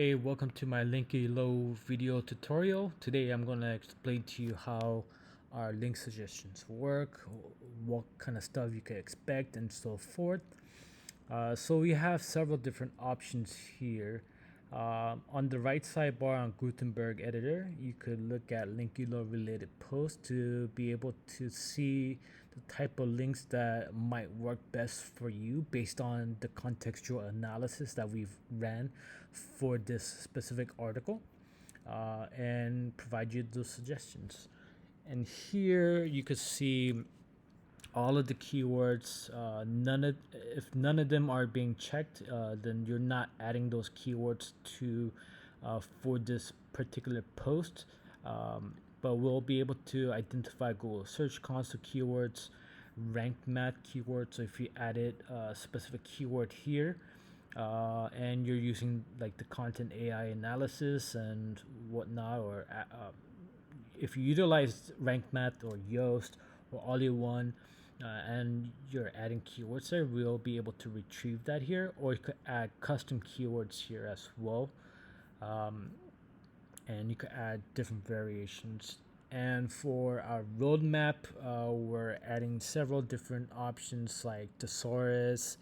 Hey, welcome to my Linkilo video tutorial. Today I'm going to explain to you how our link suggestions work, what kind of stuff you can expect, and so forth. So we have several different options here. On the right sidebar on Gutenberg editor, you could look at Linkilo related posts to be able to see the type of links that might work best for you based on the contextual analysis that we've ran for this specific article, and provide you those suggestions. And here you could see all of the keywords. If none of them are being checked, then you're not adding those keywords to for this particular post. But we'll be able to identify Google Search Console keywords, ranked math keywords. So if you added a specific keyword here, and you're using like the content AI analysis and whatnot, or if you utilize ranked math or Yoast or all in one, and you're adding keywords there, we'll be able to retrieve that here, or you could add custom keywords here as well. And you could add different variations. And for our roadmap, we're adding several different options like Thesaurus,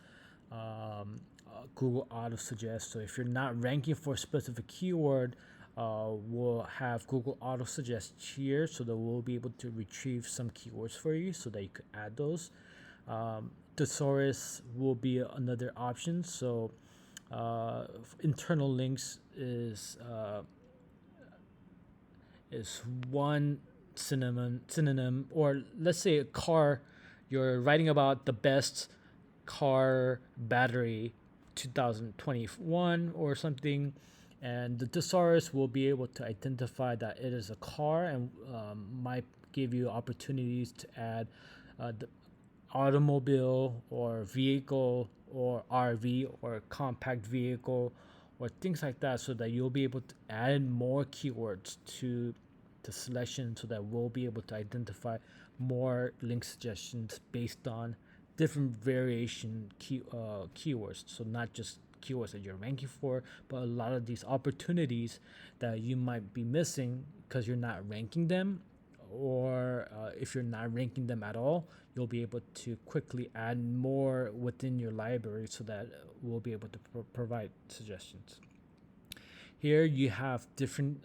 Google Auto Suggest. So if you're not ranking for a specific keyword, we'll have Google Auto Suggest here, so that we'll be able to retrieve some keywords for you, so that you could add those. Thesaurus will be another option. So internal links is one synonym, or let's say a car. You're writing about the best car battery 2021 or something, and the thesaurus will be able to identify that it is a car, and might give you opportunities to add the automobile or vehicle or RV or compact vehicle or things like that, so that you'll be able to add more keywords to the selection, so that we'll be able to identify more link suggestions based on different variation keywords. So not just keywords that you're ranking for, but a lot of these opportunities that you might be missing because you're not ranking them, or if you're not ranking them at all, you'll be able to quickly add more within your library, so that we'll be able to provide suggestions. Here you have different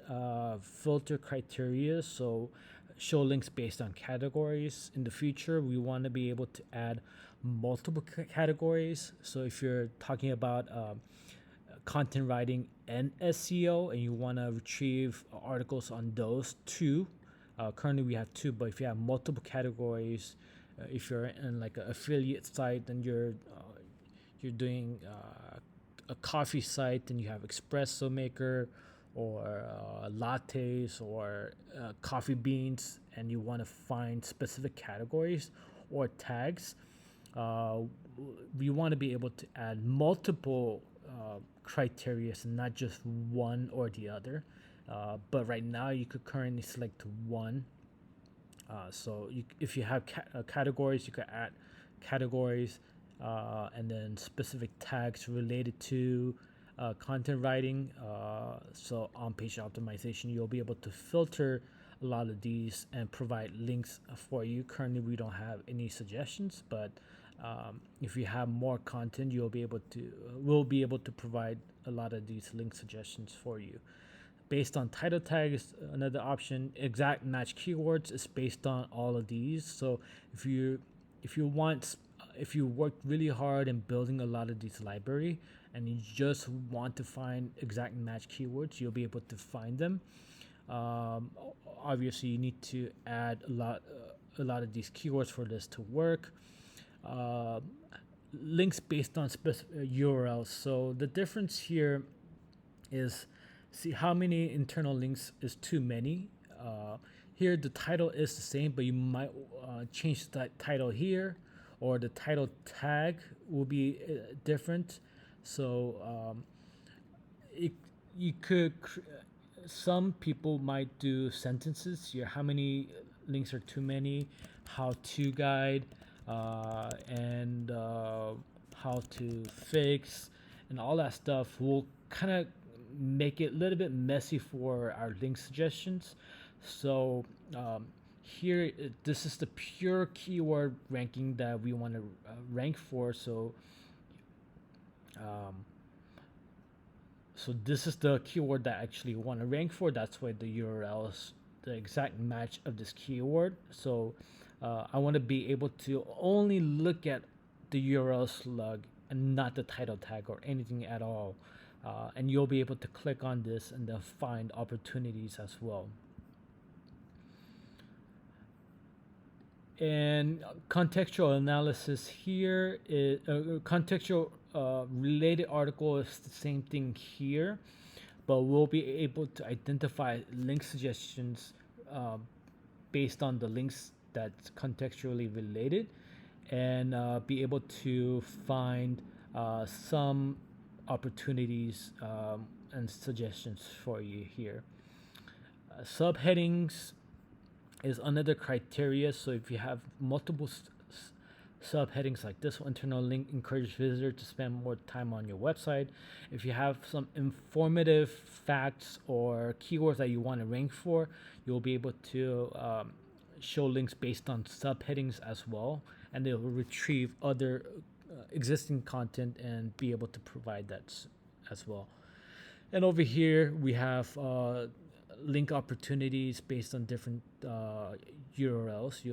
filter criteria. So show links based on categories. In the future, we want to be able to add multiple categories. So if you're talking about content writing and SEO, and you want to retrieve articles on those two, currently we have two, but if you have multiple categories, if you're in like an affiliate site, then you're doing a coffee site, and you have espresso maker, or lattes, or coffee beans, and you want to find specific categories or tags, uh, we want to be able to add multiple criteria, and not just one or the other. But right now, you could currently select one. So if you have categories, you could add categories, and then specific tags related to content writing. So on page optimization, you'll be able to filter a lot of these and provide links for you. Currently, we don't have any suggestions, but if you have more content, we'll be able to provide a lot of these link suggestions for you. Based on title tags, another option. Exact match keywords is based on all of these. So if you want, if you worked really hard in building a lot of these library, and you just want to find exact match keywords, you'll be able to find them. um, Obviously, you need to add a lot of these keywords for this to work. uh, Links based on specific URLs. So the difference here is, see how many internal links is too many. Here the title is the same, but you might change that title here, or the title tag will be different. So it, you could some people might do sentences here: how many links are too many, how to guide, and how to fix, and all that stuff will kind of make it a little bit messy for our link suggestions. So here, this is the pure keyword ranking that we want to rank for. Um, so this is the keyword that I actually want to rank for. That's why the URL is the exact match of this keyword. So I want to be able to only look at the URL slug and not the title tag or anything at all. And you'll be able to click on this and then find opportunities as well. And contextual analysis here is contextual related article is the same thing here, but we'll be able to identify link suggestions based on the links that's contextually related, and be able to find some opportunities and suggestions for you here. Subheadings is another criteria. So if you have multiple subheadings like this, internal link encourage visitor to spend more time on your website. If you have some informative facts or keywords that you want to rank for, you'll be able to show links based on subheadings as well, and they will retrieve other existing content and be able to provide that as well. And over here we have link opportunities based on different URLs.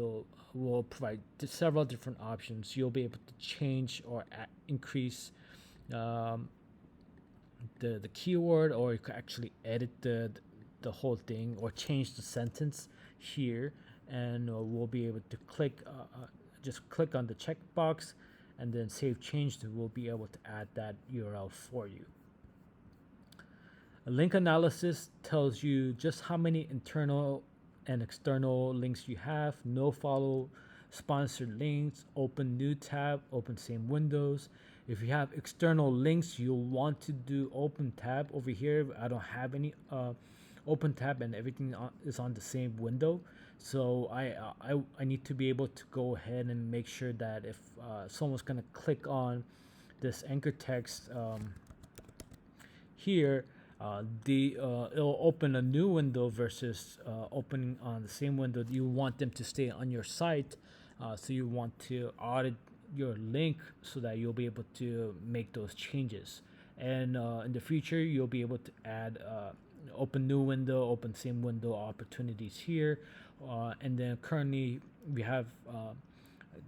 Will provide several different options. You'll be able to change or increase the keyword, or you could actually edit the whole thing or change the sentence here, and we'll be able to just click on the checkbox and then save change. We'll be able to add that URL for you. A link analysis tells you just how many internal and external links you have. No follow, sponsored links, open new tab, open same windows. If you have external links, you'll want to do open tab. Over here I don't have any open tab, and everything is on the same window. So I need to be able to go ahead and make sure that if someone's gonna click on this anchor text here, it'll open a new window versus opening on the same window. You want them to stay on your site, so you want to audit your link so that you'll be able to make those changes. And in the future, you'll be able to add open new window, open same window opportunities here. And then currently we have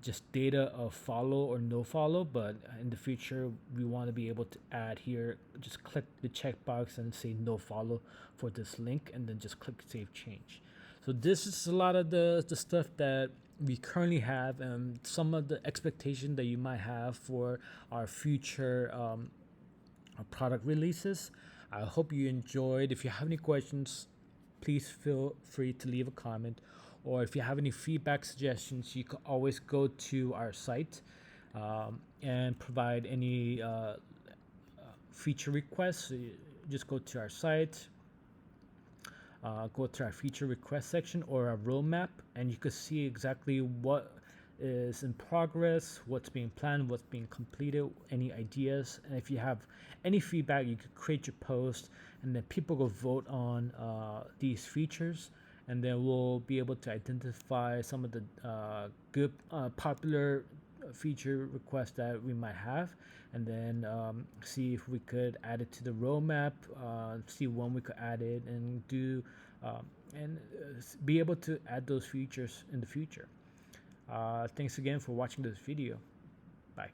just data of follow or no follow, but in the future we want to be able to add here, just click the checkbox and say no follow for this link, and then just click save change. So this is a lot of the stuff that we currently have, and some of the expectation that you might have for our future product releases. I hope you enjoyed. If you have any questions, please feel free to leave a comment, or if you have any feedback suggestions, you can always go to our site and provide any feature requests. So just go to our site, go to our feature request section or our roadmap, and you can see exactly what is in progress, what's being planned, what's being completed, any ideas. And if you have any feedback, you could create your post, and then people will vote on these features, and then we'll be able to identify some of the good popular feature requests that we might have, and then see if we could add it to the roadmap, see when we could add it, and do and be able to add those features in the future. Thanks again for watching this video. Bye.